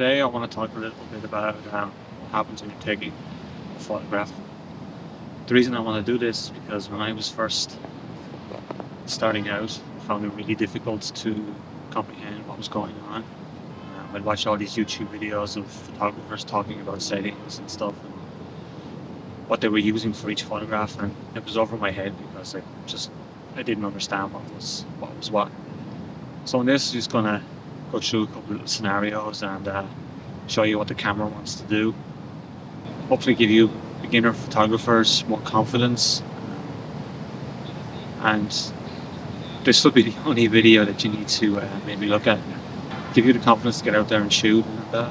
today I want to talk a little bit about what happens when you're taking a photograph. The reason I want to do this is because when I was first starting out, I found it really difficult to comprehend what was going on. I'd watch all these YouTube videos of photographers talking about settings and stuff and what they were using for each photograph, and it was over my head because I didn't understand what was what. So in this, I'm just gonna go through a couple of scenarios and show you what the camera wants to do. Hopefully give you beginner photographers more confidence, and this will be the only video that you need to maybe look at. Give you the confidence to get out there and shoot and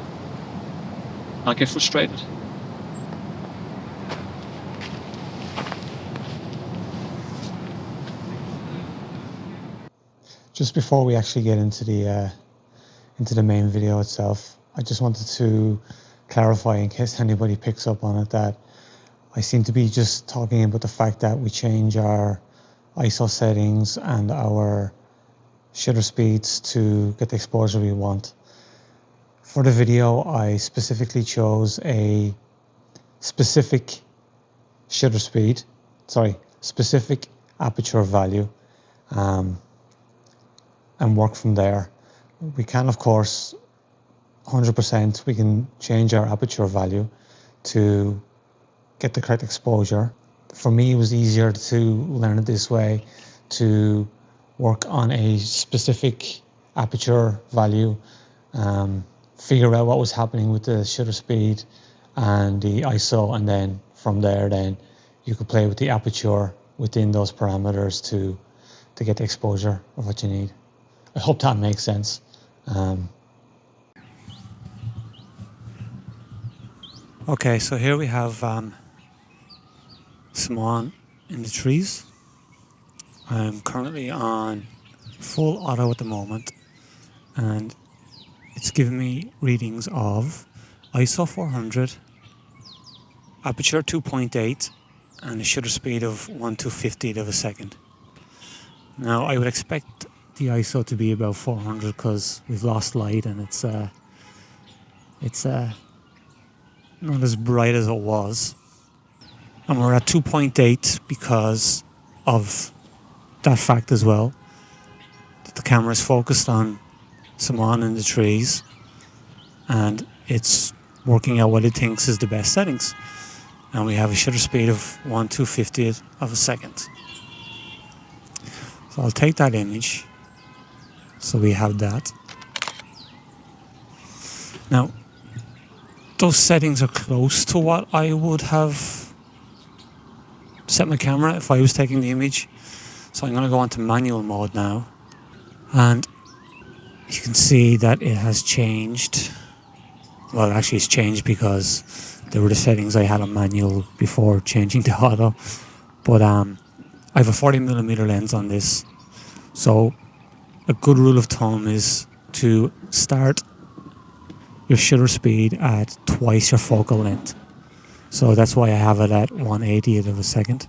not get frustrated. Just before we actually get into the main video itself, I just wanted to clarify, in case anybody picks up on it, that I seem to be just talking about the fact that we change our ISO settings and our shutter speeds to get the exposure we want. For the video, I specifically chose a specific specific aperture value, and work from there. We can, of course, 100%, we can change our aperture value to get the correct exposure. For me, it was easier to learn it this way, to work on a specific aperture value, figure out what was happening with the shutter speed and the ISO, and then from there, then you could play with the aperture within those parameters to get the exposure of what you need. I hope that makes sense. Okay, so here we have Simon in the trees. I'm currently on full auto at the moment, and it's giving me readings of ISO 400, aperture 2.8, and a shutter speed of 1/250th of a second. Now, I would expect the ISO to be about 400 because we've lost light and it's not as bright as it was. And we're at 2.8 because of that fact as well, that the camera is focused on Simon in the trees and it's working out what it thinks is the best settings. And we have a shutter speed of 1/250th of a second. So I'll take that image. So we have that. Now, those settings are close to what I would have set my camera if I was taking the image. So I'm going to go into manual mode now. And you can see that it has changed. Well, actually it's changed because there were the settings I had on manual before changing to auto. But I have a 40mm lens on this. So a good rule of thumb is to start your shutter speed at twice your focal length. So that's why I have it at 1/80th of a second,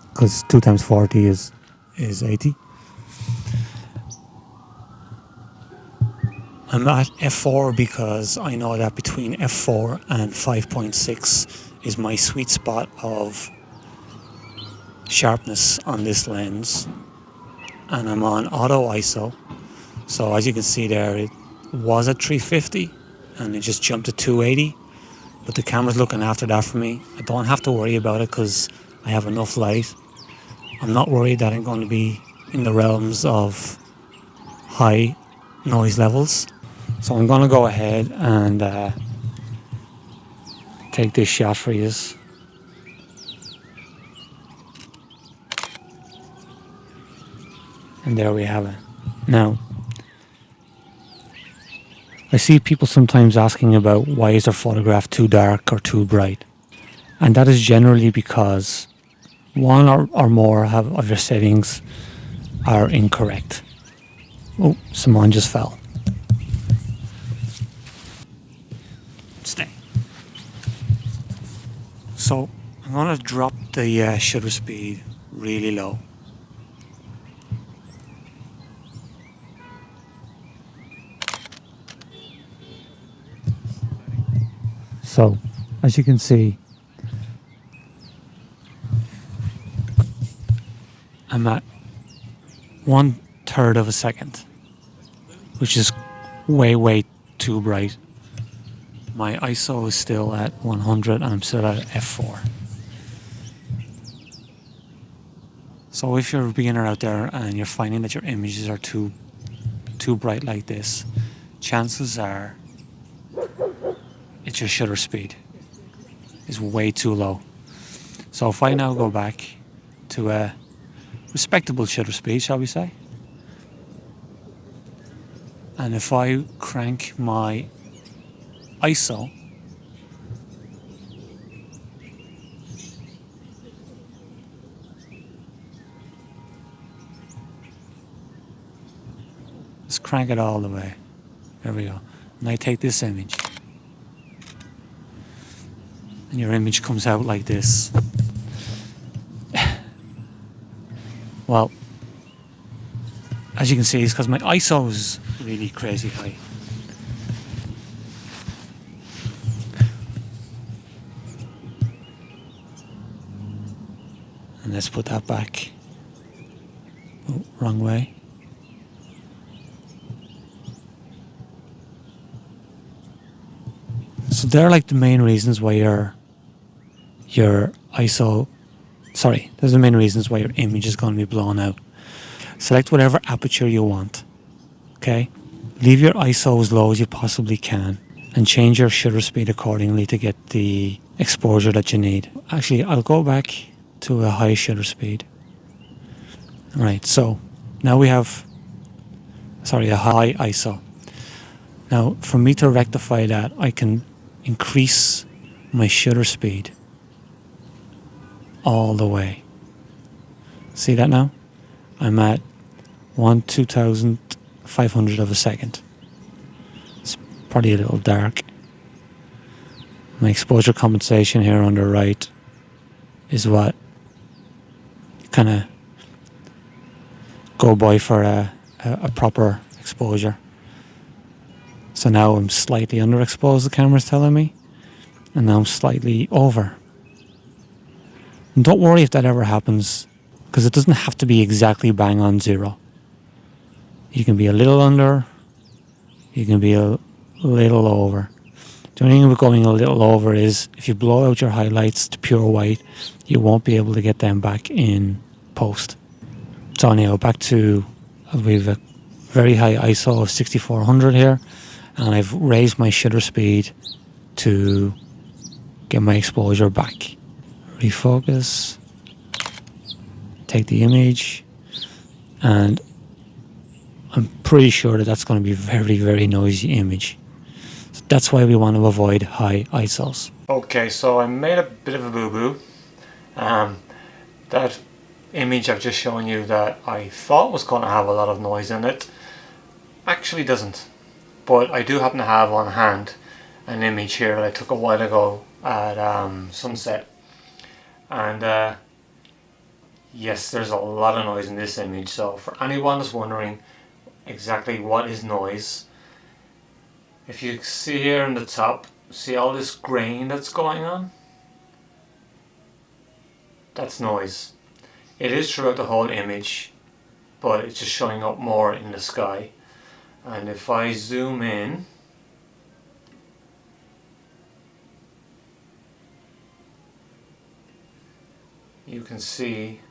because 2 times 40 is 80. I'm at f4 because I know that between f4 and 5.6 is my sweet spot of sharpness on this lens. And I'm on auto ISO, so as you can see there, it was at 350 and it just jumped to 280, but the camera's looking after that for me. I don't have to worry about it because I have enough light. I'm not worried that I'm going to be in the realms of high noise levels, so I'm going to go ahead and take this shot for you. And there we have it. Now, I see people sometimes asking about why is their photograph too dark or too bright. And that is generally because one or more of your settings are incorrect. Oh, Simon just fell. Stay. So I'm going to drop the shutter speed really low. So, as you can see, I'm at 1/3 of a second, which is way too bright. My ISO is still at 100 and I'm still at f4. So if you're a beginner out there and you're finding that your images are too bright like this, chances are it's your shutter speed is way too low. So if I now go back to a respectable shutter speed, shall we say, and if I crank my ISO, let's crank it all the way. There we go. And I take this image, and your image comes out like this. Well, as you can see, it's because my ISO is really crazy high. And let's put that back. Oh, wrong way. So they're like the main reasons why your ISO, there's the main reasons why your image is going to be blown out. Select whatever aperture you want, okay? Leave your ISO as low as you possibly can and change your shutter speed accordingly to get the exposure that you need. Actually, I'll go back to a high shutter speed. Alright, so now we have, a high ISO. Now, for me to rectify that, I can increase my shutter speed all the way. See that now? I'm at 1/2500 of a second. It's probably a little dark. My exposure compensation here on the right is what kind of go by for a proper exposure. So now I'm slightly underexposed, the camera's telling me, and now I'm slightly over. And don't worry if that ever happens, because it doesn't have to be exactly bang on zero. You can be a little under, you can be a little over. The only thing with going a little over is if you blow out your highlights to pure white, you won't be able to get them back in post. So anyhow, back to, we have a very high ISO of 6400 here, and I've raised my shutter speed to get my exposure back. Refocus, take the image, and I'm pretty sure that that's going to be a very noisy image. So that's why we want to avoid high ISOs. Okay, so I made a bit of a boo-boo. That image I've just shown you that I thought was going to have a lot of noise in it actually doesn't. But I do happen to have on hand an image here that I took a while ago at sunset. And yes, there's a lot of noise in this image. So for anyone that's wondering exactly what is noise, if you see here in the top, see all this grain that's going on? That's noise. It is throughout the whole image, but it's just showing up more in the sky. And if I zoom in, you can see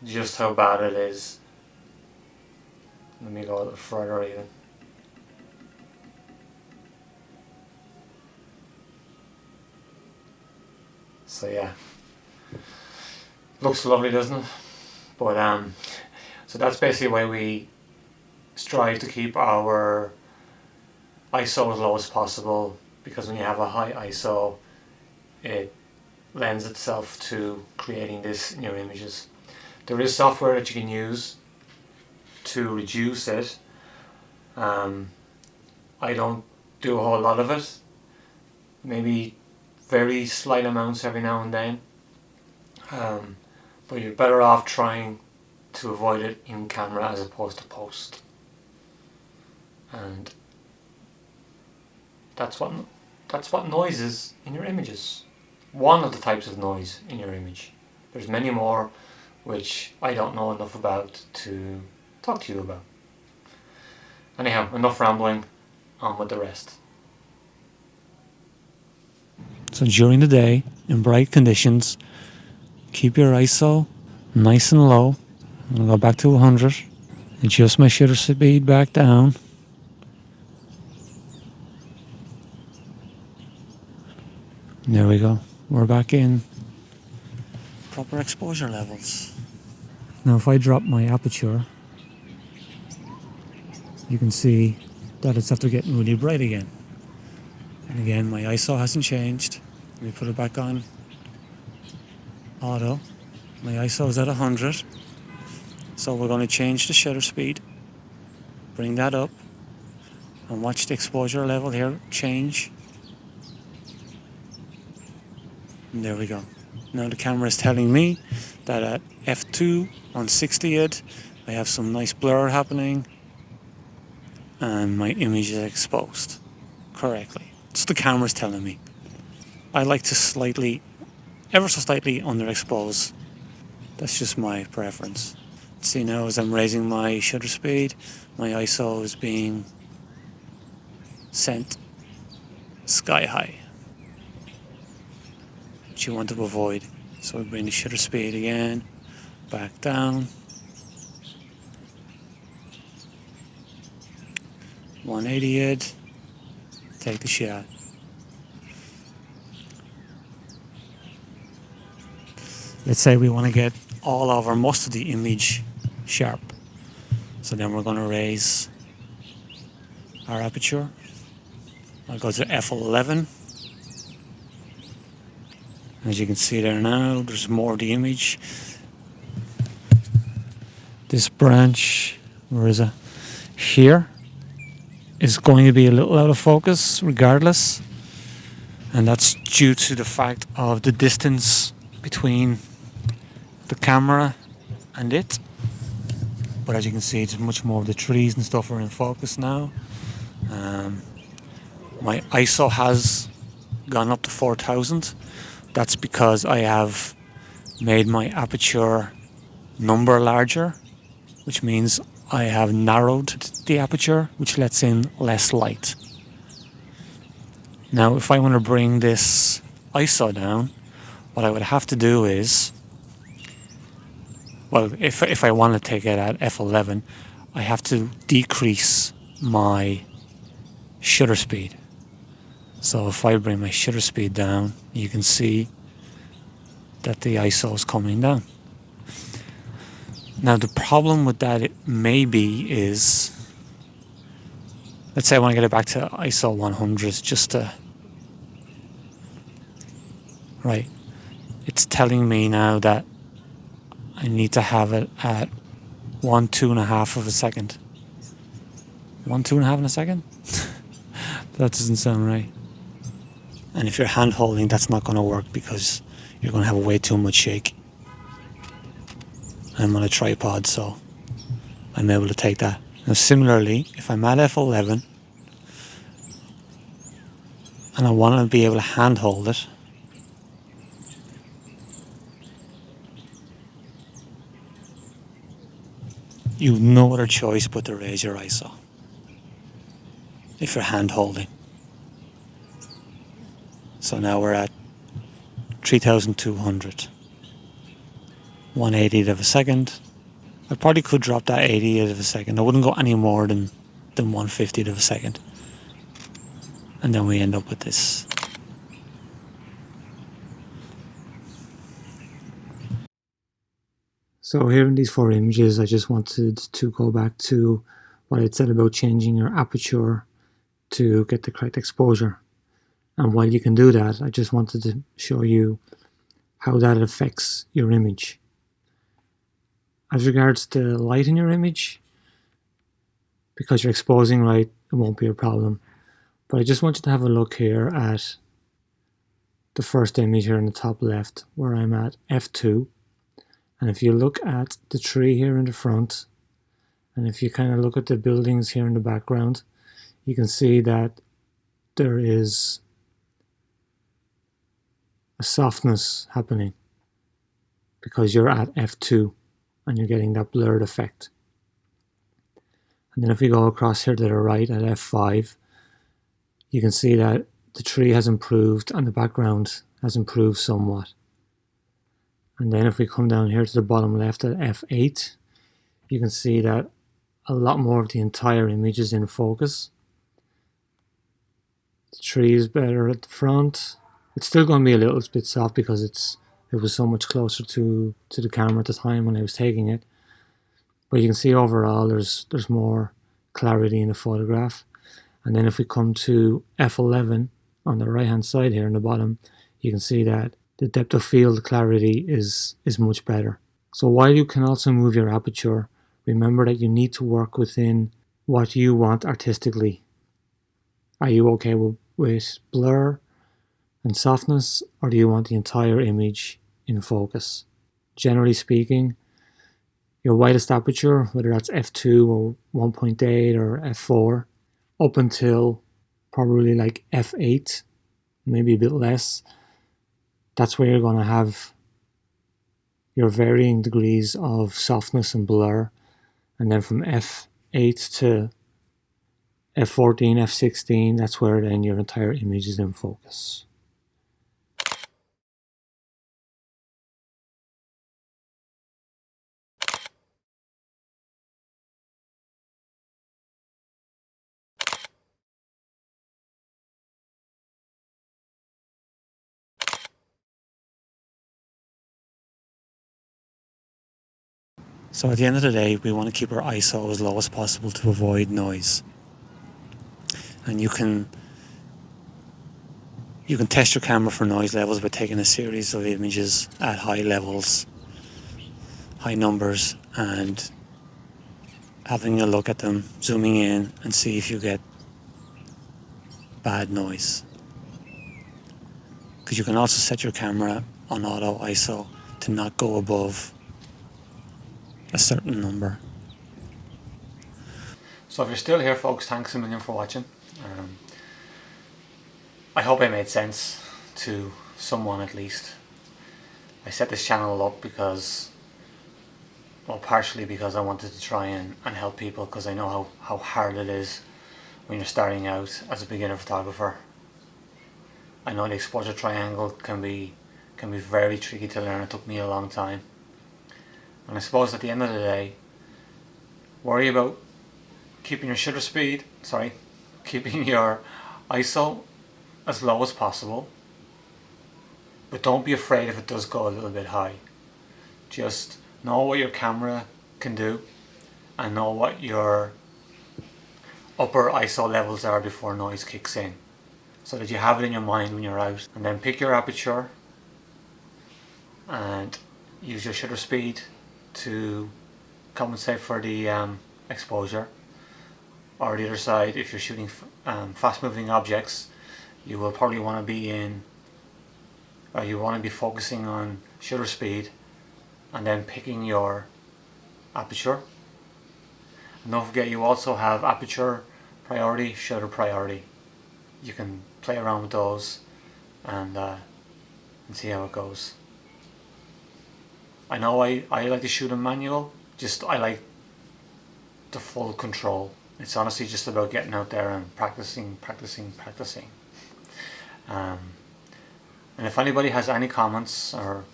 just how bad it is. Let me go a little further even. So yeah, looks lovely, doesn't it? But so that's basically why we strive to keep our ISO as low as possible, because when you have a high ISO, it lends itself to creating this in your images. There is software that you can use to reduce it. I don't do a whole lot of it, maybe very slight amounts every now and then, but you're better off trying to avoid it in camera as opposed to post. And that's what that's what noise is in your images. One of the types of noise in your image. There's many more which I don't know enough about to talk to you about. Anyhow, enough rambling, on with the rest. So during the day, in bright conditions, keep your ISO nice and low. I'm going to go back to 100. Adjust my shutter speed back down. There we go. We're back in proper exposure levels. Now if I drop my aperture, you can see that it's after getting really bright again. And again, my ISO hasn't changed. Let me put it back on auto. My ISO is at 100. So we're going to change the shutter speed. Bring that up. And watch the exposure level here change. And there we go. Now the camera is telling me that at f2 on 60th, I have some nice blur happening. And my image is exposed correctly. It's the camera's telling me. I like to ever so slightly underexpose. That's just my preference. See now as I'm raising my shutter speed, my ISO is being sent sky high, which you want to avoid. So we bring the shutter speed again, back down. 180th, take the shot. Let's say we want to get all of or most of the image sharp. So then we're going to raise our aperture. I'll go to f11. As you can see there now, there's more of the image. This branch, where is it? Here is going to be a little out of focus regardless. And that's due to the fact of the distance between the camera and it. But as you can see, it's much more of the trees and stuff are in focus now. My ISO has gone up to 4000. That's because I have made my aperture number larger, which means I have narrowed the aperture, which lets in less light. Now, if I want to bring this ISO down, what I would have to do is, well, if I want to take it at f11, I have to decrease my shutter speed. So if I bring my shutter speed down, you can see that the ISO is coming down. Now the problem with that is, let's say I want to get it back to ISO 100 just to, right, it's telling me now that I need to have it at 2.5 of a second. 2.5 in a second? That doesn't sound right. And if you're hand holding, that's not going to work because you're going to have way too much shake. I'm on a tripod, so I'm able to take that. Now similarly, if I'm at f11 and I want to be able to hand hold it, you've no other choice but to raise your ISO if you're hand holding. So now we're at 3200, 1/80th of a second. I probably could drop that 80th of a second. I wouldn't go any more than 1/50th of a second. And then we end up with this. So here in these 4 images, I just wanted to go back to what I said about changing your aperture to get the correct exposure. And while you can do that, I just wanted to show you how that affects your image. As regards to light in your image, because you're exposing light, it won't be a problem. But I just want you to have a look here at the first image here in the top left, where I'm at f2. And if you look at the tree here in the front, and if you kind of look at the buildings here in the background, you can see that there is a softness happening because you're at f2 and you're getting that blurred effect. And then if we go across here to the right at f5, you can see that the tree has improved and the background has improved somewhat. And then if we come down here to the bottom left at f8, you can see that a lot more of the entire image is in focus. The tree is better at the front. It's still going to be a little bit soft because it was so much closer to the camera at the time when I was taking it. But you can see overall there's more clarity in the photograph. And then if we come to f11 on the right hand side here in the bottom, you can see that the depth of field clarity is much better. So while you can also move your aperture, remember that you need to work within what you want artistically. Are you okay with blur and softness, or do you want the entire image in focus? Generally speaking, your widest aperture, whether that's f2 or 1.8 or f4, up until probably like f8, maybe a bit less, that's where you're going to have your varying degrees of softness and blur. And then from f8 to f14, f16, that's where then your entire image is in focus. So at the end of the day, we want to keep our ISO as low as possible to avoid noise. And you can test your camera for noise levels by taking a series of images at high levels, high numbers, and having a look at them, zooming in, and see if you get bad noise. Because you can also set your camera on auto ISO to not go above a certain number. So if you're still here, folks, thanks a million for watching. I hope I made sense to someone at least. I set this channel up because, well, partially because I wanted to try and help people, because I know how hard it is when you're starting out as a beginner photographer. I know the exposure triangle can be very tricky to learn. It took me a long time. And I suppose at the end of the day, worry about keeping your keeping your ISO as low as possible, but don't be afraid if it does go a little bit high. Just know what your camera can do and know what your upper ISO levels are before noise kicks in, so that you have it in your mind when you're out. And then pick your aperture and use your shutter speed to compensate for the exposure. Or the other side, if you're shooting fast moving objects, you will probably want to be focusing on shutter speed and then picking your aperture. And don't forget, you also have aperture priority, shutter priority. You can play around with those and see how it goes. I know I like to shoot in manual, I like the full control. It's honestly just about getting out there and practicing. And if anybody has any comments or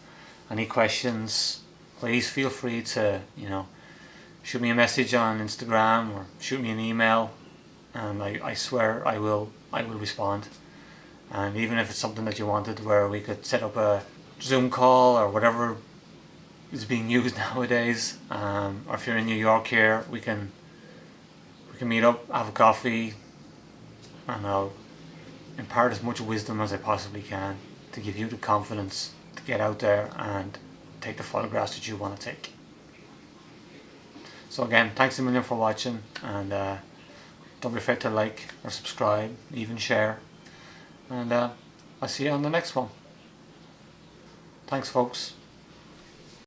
any questions, please feel free to, shoot me a message on Instagram or shoot me an email, and I swear I will respond. And even if it's something that you wanted, where we could set up a Zoom call or whatever is being used nowadays, or if you're in New York here, we can meet up, have a coffee, and I'll impart as much wisdom as I possibly can to give you the confidence to get out there and take the photographs that you want to take. So again, thanks a million for watching, and don't be afraid to like or subscribe, even share, and I'll see you on the next one. Thanks, folks.